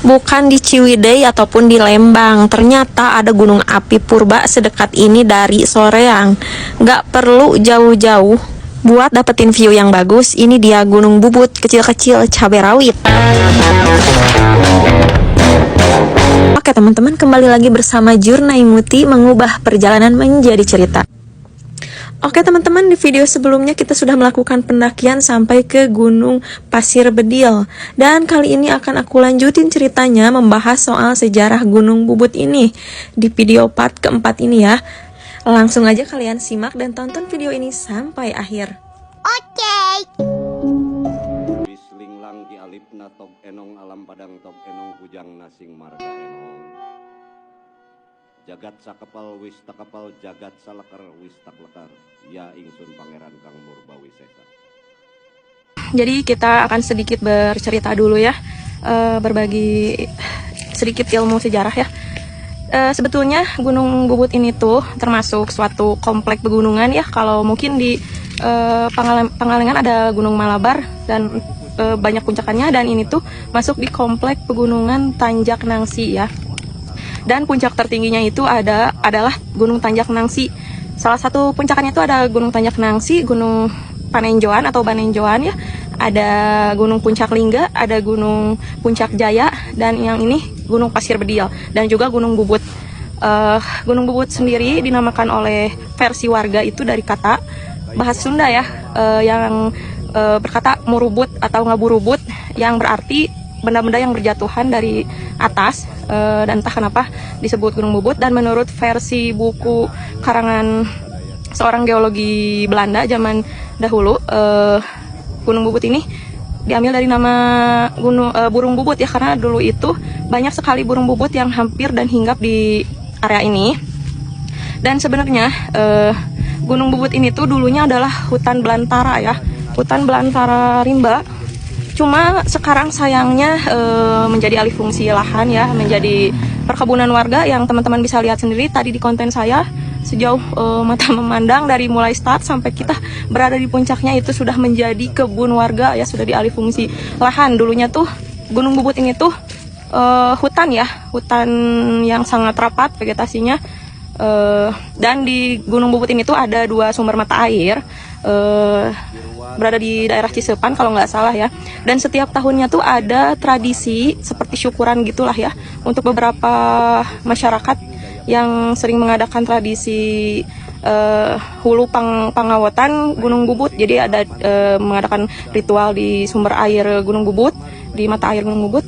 Bukan di Ciwidey ataupun di Lembang. Ternyata ada gunung api purba sedekat ini dari Soreang. Gak perlu jauh-jauh buat dapetin view yang bagus. Ini dia Gunung Bubut kecil-kecil cabai rawit. Oke teman-teman, kembali lagi bersama Jurnai Muti mengubah perjalanan menjadi cerita. Oke teman-teman, di video sebelumnya kita sudah melakukan pendakian sampai ke Gunung Pasir Bedil. Dan kali ini akan aku lanjutin ceritanya membahas soal sejarah Gunung Bubut ini di video part keempat ini ya. Langsung aja kalian simak dan tonton video ini sampai akhir. Oke. Wislinglang di alipna tok enong alam padang tok enong hujang nasing marga enong. Jagat sakepal wis takapal jagat salakar wis taklekar. Ya ingsun pangeran Kang Murbawi Sesa. Jadi kita akan sedikit bercerita dulu ya, berbagi sedikit ilmu sejarah ya. Sebetulnya Gunung Bubut ini tuh termasuk suatu komplek pegunungan ya. Kalau mungkin di Pangalengan ada Gunung Malabar dan banyak puncakannya, dan ini tuh masuk di komplek pegunungan Tanjak Nangsi ya. Dan puncak tertingginya itu adalah Gunung Tanjak Nangsi. Salah satu puncakannya itu ada Gunung Tanjak Nangsi, Gunung Panenjoan atau Banenjoan ya. Ada Gunung Puncak Lingga, ada Gunung Puncak Jaya, dan yang ini Gunung Pasir Bedil, dan juga Gunung Bubut. Gunung Bubut sendiri dinamakan oleh versi warga itu dari kata bahasa Sunda ya, yang berkata murubut atau ngaburubut, yang berarti benda-benda yang berjatuhan dari atas, dan entah kenapa disebut Gunung Bubut. Dan menurut versi buku karangan seorang geologi Belanda zaman dahulu, Gunung Bubut ini diambil dari nama burung bubut ya, karena dulu itu banyak sekali burung bubut yang hampir dan hinggap di area ini. Dan sebenarnya Gunung Bubut ini tuh dulunya adalah hutan belantara ya, hutan belantara rimba. Cuma sekarang sayangnya menjadi alih fungsi lahan ya, menjadi perkebunan warga yang teman-teman bisa lihat sendiri tadi di konten saya. Sejauh mata memandang dari mulai start sampai kita berada di puncaknya itu sudah menjadi kebun warga ya, sudah dialih fungsi lahan. Dulunya tuh Gunung Bubut ini tuh hutan ya, hutan yang sangat rapat vegetasinya. Dan di Gunung Bubut ini tuh ada dua sumber mata air, berada di daerah Cisepan kalau nggak salah ya. Dan setiap tahunnya tuh ada tradisi seperti syukuran gitulah ya, untuk beberapa masyarakat yang sering mengadakan tradisi hulu pangawotan Gunung Bubut. Jadi ada mengadakan ritual di sumber air Gunung Bubut, di mata air Gunung Bubut.